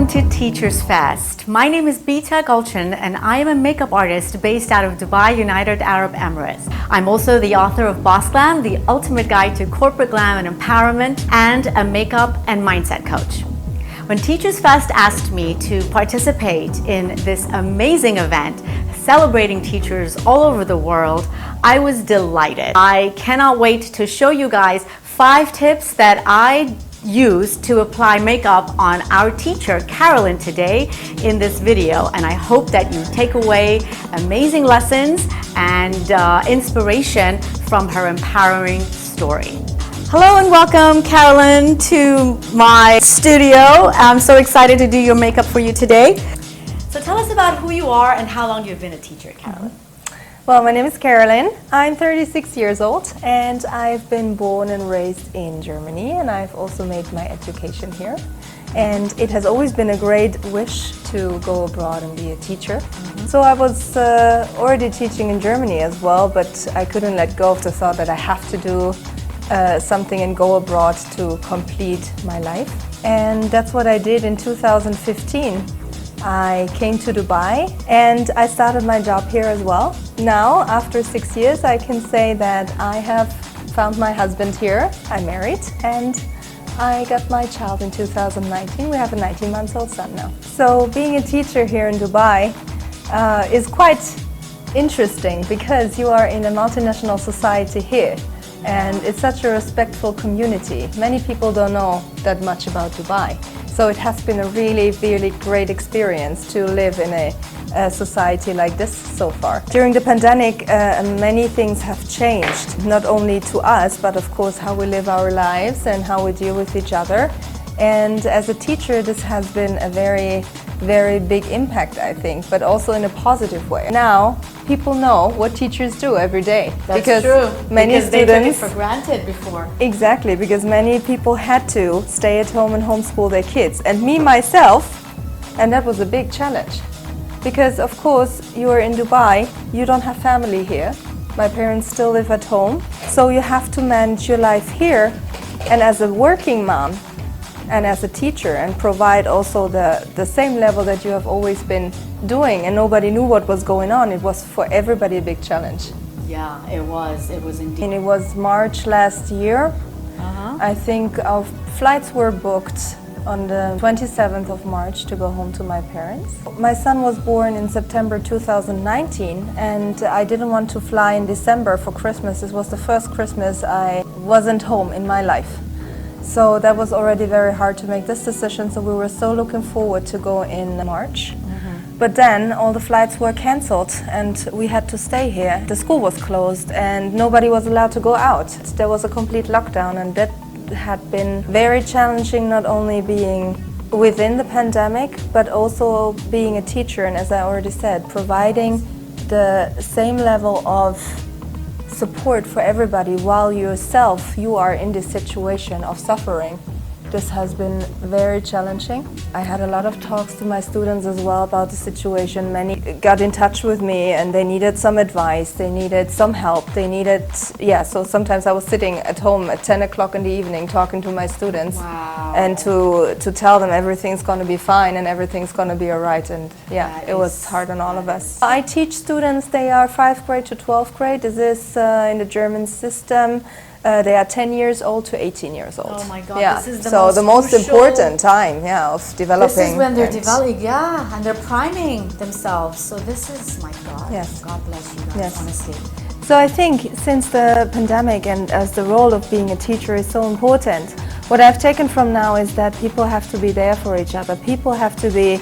to Teachers Fest. My name is Bita Gulchan and I am a makeup artist based out of Dubai, United Arab Emirates. I'm also the author of Boss Glam, the ultimate guide to corporate glam and empowerment, and a makeup and mindset coach. When Teachers Fest asked me to participate in this amazing event, celebrating teachers all over the world, I was delighted. I cannot wait to show you guys 5 tips that I use to apply makeup on our teacher Carolyn today in this video, and I hope that you take away amazing lessons and inspiration from her empowering story. Hello and welcome, Carolyn, to my studio. I'm so excited to do your makeup for you today. So tell us about who you are and how long you've been a teacher, Carolyn. Well, my name is Carolyn. I'm 36 years old and I've been born and raised in Germany, and I've also made my education here. And it has always been a great wish to go abroad and be a teacher. So I was already teaching in Germany as well, but I couldn't let go of the thought that I have to do something and go abroad to complete my life. And that's what I did in 2015. I came to Dubai and I started my job here as well. Now, after 6 years, I can say that I have found my husband here. I'm married and I got my child in 2019. We have a 19-month-old son now. So being a teacher here in Dubai is quite interesting because you are in a multinational society here. And it's such a respectful community. Many people don't know that much about Dubai. So it has been a really, really great experience to live in a society like this so far. During the pandemic, many things have changed, not only to us, but of course how we live our lives and how we deal with each other. And as a teacher, this has been a very, very big impact, I think, but also in a positive way. Now, people know what teachers do every day. That's because true. Many because students, they took it for granted before. Exactly, because many people had to stay at home and homeschool their kids. And me, myself, and that was a big challenge. Because of course, you are in Dubai, you don't have family here. My parents still live at home. So you have to manage your life here. And as a working mom, and as a teacher, and provide also the same level that you have always been doing, and nobody knew what was going on. It was for everybody a big challenge. Yeah, it was indeed. And it was March last year. I think our flights were booked on the 27th of March to go home to my parents. My son was born in September 2019 and I didn't want to fly in December for Christmas. This was the first Christmas I wasn't home in my life. So that was already very hard to make this decision, so we were so looking forward to go in March. But then all the flights were cancelled and we had to stay here. The school was closed and nobody was allowed to go out. There was a complete lockdown, and that had been very challenging, not only being within the pandemic, but also being a teacher, and as I already said, providing the same level of support for everybody while you are in this situation of suffering. This has been very challenging. I had a lot of talks to my students as well about the situation. Many got in touch with me and they needed some advice, they needed some help, so sometimes I was sitting at home at 10 o'clock in the evening talking to my students. Wow. And to tell them everything's going to be fine and everything's going to be all right. And it was hard on all of us. I teach students, they are 5th grade to 12th grade. This is in the German system. They are 10 years old to 18 years old. Oh my God, yeah. This is the most important time of developing. This is when they're developing, and they're priming themselves. So this is, my God, yes. God bless you guys, yes. honestly. So I think since the pandemic and as the role of being a teacher is so important, what I've taken from now is that people have to be there for each other. People have to be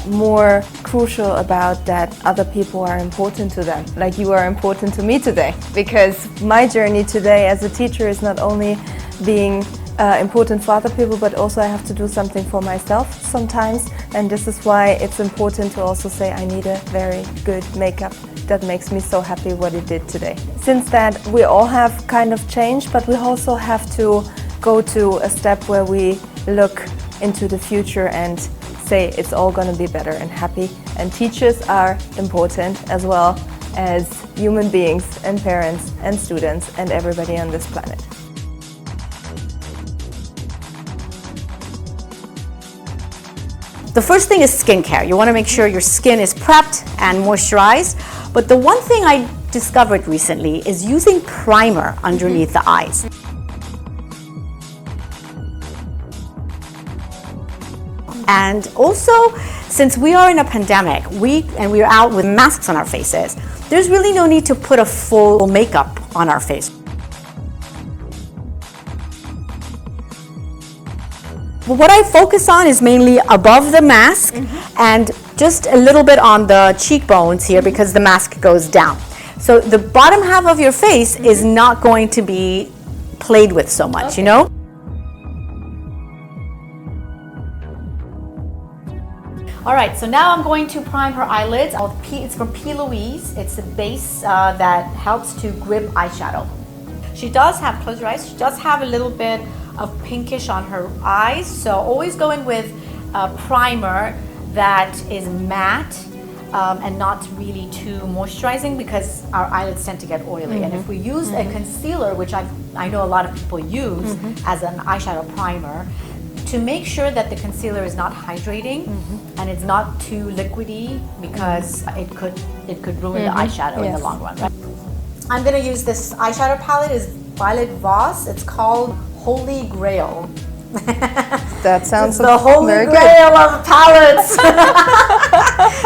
more crucial about that other people are important to them, like you are important to me today. Because my journey today as a teacher is not only being important for other people, but also I have to do something for myself sometimes. And this is why it's important to also say I need a very good makeup that makes me so happy what it did today. Since that we all have kind of changed, but we also have to go to a step where we look into the future and say it's all going to be better and happy. And teachers are important as well as human beings and parents and students and everybody on this planet. The first thing is skincare. You want to make sure your skin is prepped and moisturized. But the one thing I discovered recently is using primer underneath the eyes. And also, since we are in a pandemic, we're out with masks on our faces, there's really no need to put a full makeup on our face. What I focus on is mainly above the mask and just a little bit on the cheekbones here because the mask goes down. So the bottom half of your face is not going to be played with so much, you know? All right, so now I'm going to prime her eyelids. It's from P. Louise. It's a base that helps to grip eyeshadow. She does have, close your eyes, she does have a little bit of pinkish on her eyes. So always go in with a primer that is matte and not really too moisturizing because our eyelids tend to get oily. And if we use a concealer, which I know a lot of people use as an eyeshadow primer, to make sure that the concealer is not hydrating and it's not too liquidy because it could ruin the eyeshadow in the long run. Right? I'm gonna use this eyeshadow palette. Is Violet Voss. It's called Holy Grail. That sounds the Holy Grail of palettes.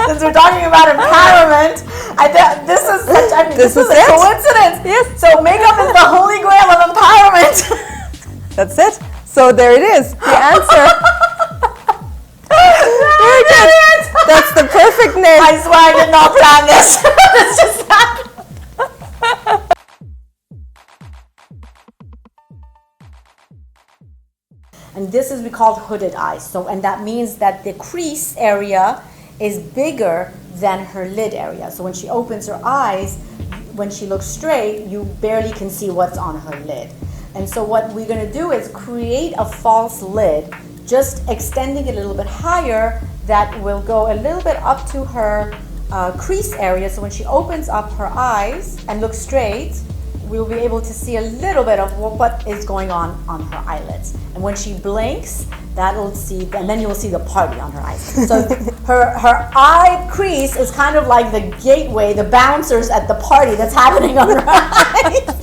Since we're talking about empowerment, this is a coincidence. Yes. So makeup is the Holy Grail of empowerment. That's it. So there it is, the answer. Very good. That's the perfect name. I swear I did not plan this. This just happened. And this is we call hooded eyes. So, and that means that the crease area is bigger than her lid area. So when she opens her eyes, when she looks straight, you barely can see what's on her lid. And so what we're going to do is create a false lid, just extending it a little bit higher that will go a little bit up to her crease area. So when she opens up her eyes and looks straight, we'll be able to see a little bit of what is going on her eyelids. And when she blinks, and then you'll see the party on her eyes. So her eye crease is kind of like the gateway, the bouncers at the party that's happening on her eyes.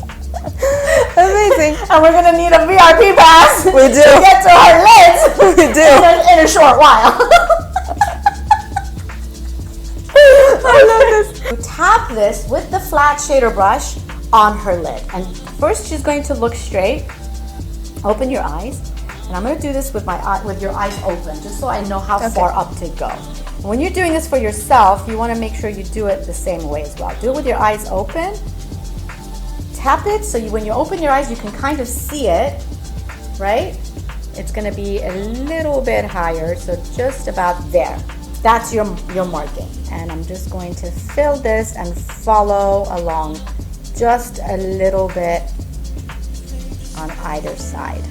Amazing. And we're gonna need a VIP pass we do. to get to her lids we do. in a short while. I love this. You tap this with the flat shader brush on her lid. And first she's going to look straight. Open your eyes. And I'm gonna do this with your eyes open, just so I know how far up to go. When you're doing this for yourself, you wanna make sure you do it the same way as well. Do it with your eyes open. Tap it so when you open your eyes, you can kind of see it, right? It's gonna be a little bit higher, so just about there. That's your marking. And I'm just going to fill this and follow along just a little bit on either side.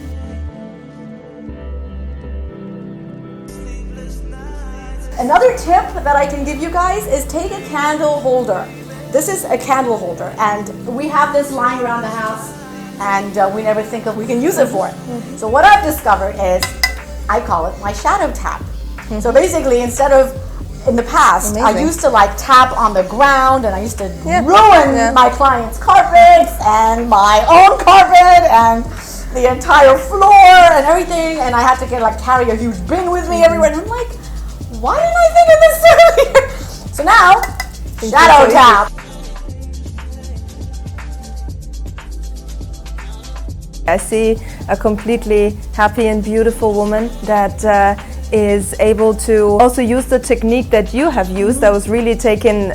Another tip that I can give you guys is take a candle holder. This is a candle holder, and we have this lying around the house, and we never think we can use it for it. So what I've discovered is, I call it my shadow tap. So basically, instead of, in the past, I used to tap on the ground, and I used to ruin my clients' carpets, and my own carpet, and the entire floor, and everything, and I had to carry a huge bin with me everywhere, and I'm like, why didn't I think of this earlier? So now, shadow tap. I see a completely happy and beautiful woman that is able to also use the technique that you have used, that was really taking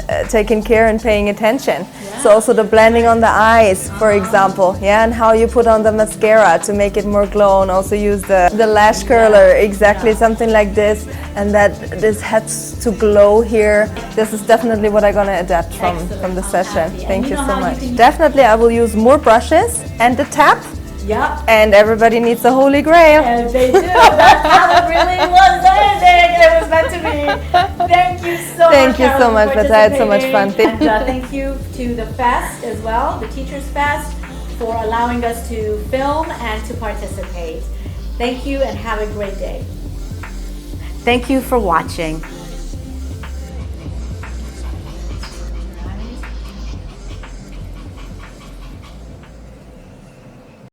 care and paying attention. So also the blending on the eyes, for example, and how you put on the mascara to make it more glow, and also use the lash curler, exactly, something like this, and that this has to glow here. This is definitely what I'm gonna adapt from the session. Thank you so much. Definitely I will use more brushes and the tap. Yep. And everybody needs a holy grail. And they do. That's how it really was landing. It was meant to be. Thank you so much. Thank you so much, but I had so much fun. And thank you to the Fest as well, the Teachers Fest, for allowing us to film and to participate. Thank you and have a great day. Thank you for watching.